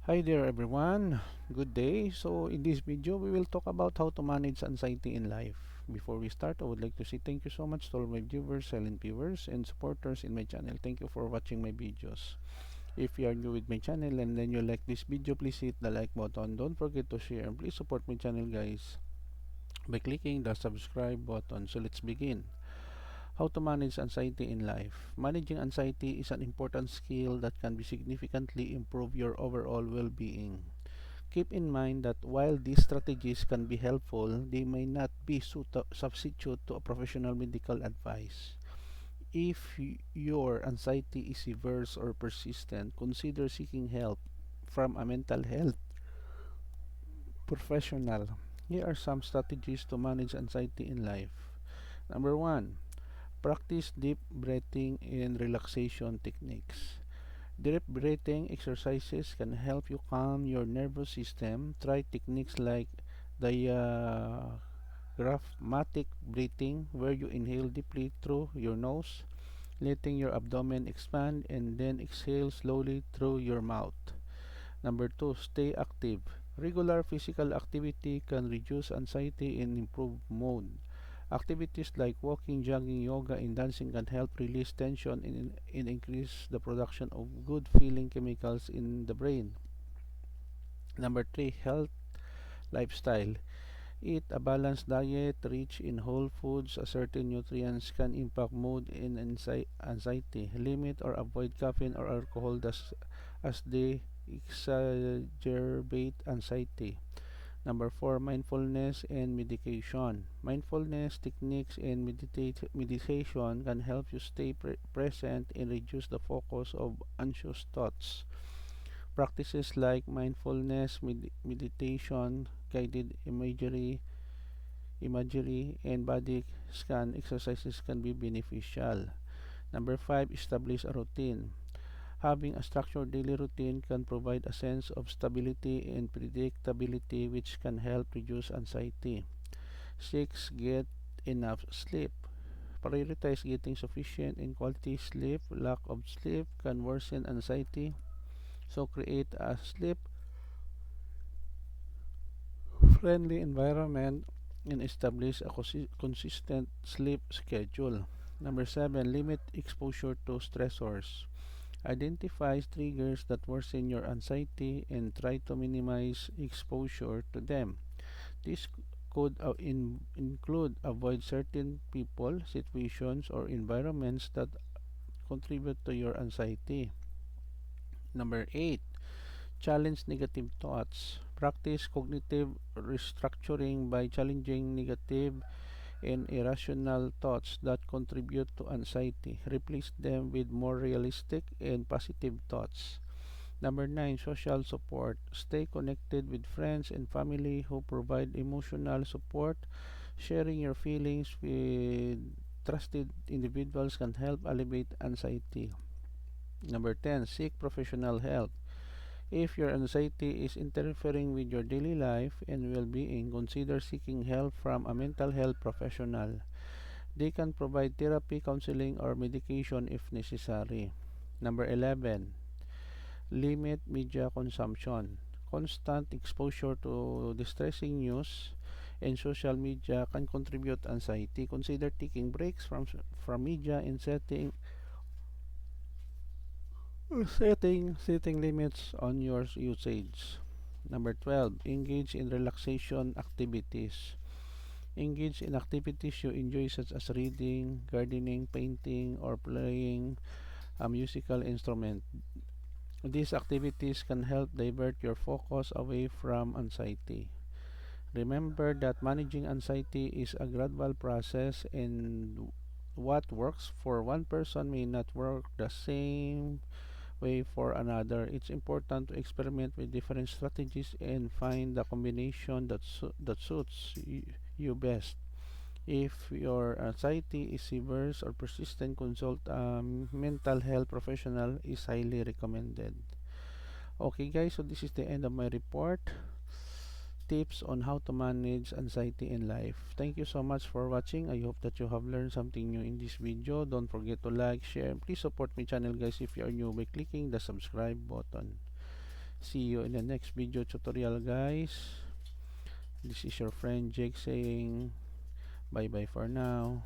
Hi there everyone, good day. So in this video we will talk about how to manage anxiety in life. Before we start, I would like to say thank you so much to all my viewers, silent viewers, and supporters in my channel. Thank you for watching my videos. If you are new with my channel and then you like this video, please hit the like button. Don't forget to share and please support my channel guys by clicking the subscribe button. So let's begin. How to manage anxiety in life. Managing anxiety is an important skill that can be significantly improve your overall well-being. Keep in mind that while these strategies can be helpful, they may not be substitute to a professional medical advice. If your anxiety is severe or persistent, consider seeking help from a mental health professional. Here are some strategies to manage anxiety in life. Number 1, practice deep breathing and relaxation techniques. Deep breathing exercises can help you calm your nervous system. Try techniques like diaphragmatic breathing, where you inhale deeply through your nose, letting your abdomen expand, and then exhale slowly through your mouth. Number 2, stay active. Regular physical activity can reduce anxiety and improve mood. Activities like walking, jogging, yoga, and dancing can help release tension and increase the production of good feeling chemicals in the brain. Number 3, health lifestyle. Eat a balanced diet rich in whole foods. Certain nutrients can impact mood and anxiety. Limit or avoid caffeine or alcohol as they exacerbate anxiety. Number 4, mindfulness and meditation. Mindfulness techniques and meditation can help you stay present and reduce the focus of anxious thoughts. Practices like mindfulness meditation, guided imagery, and body scan exercises can be beneficial. Number 5, establish a routine. Having a structured daily routine can provide a sense of stability and predictability, which can help reduce anxiety. 6, get enough sleep. Prioritize getting sufficient and quality sleep. Lack of sleep can worsen anxiety, so create a sleep friendly environment and establish a consistent sleep schedule. Number 7, limit exposure to stressors. Identify triggers that worsen your anxiety and try to minimize exposure to them. This could include avoid certain people, situations, or environments that contribute to your anxiety. Number 8, challenge negative thoughts. Practice cognitive restructuring by challenging negative and irrational thoughts that contribute to anxiety. Replace them with more realistic and positive thoughts. Number 9, social support. Stay connected with friends and family who provide emotional support. Sharing your feelings with trusted individuals can help alleviate anxiety. Number 10, seek professional help. If your anxiety is interfering with your daily life and well-being, consider seeking help from a mental health professional. They can provide therapy, counseling, or medication if necessary. Number 11, limit media consumption. Constant exposure to distressing news and social media can contribute to anxiety. Consider taking breaks from media and setting limits on your usage. Number 12, engage in relaxation activities. Engage in activities you enjoy such as reading, gardening, painting, or playing a musical instrument. These activities can help divert your focus away from anxiety. Remember that managing anxiety is a gradual process, and what works for one person may not work the same way for another. It's important to experiment with different strategies and find the combination that suits you best. If your anxiety is severe or persistent, consult a mental health professional is highly recommended. Okay guys, so this is the end of my report. Tips on how to manage anxiety in life. Thank you so much for watching. I hope that you have learned something new in this video. Don't forget to like, share, and please support my channel guys if you are new by clicking the subscribe button. See you in the next video tutorial, guys. This is your friend Jake saying bye bye for now.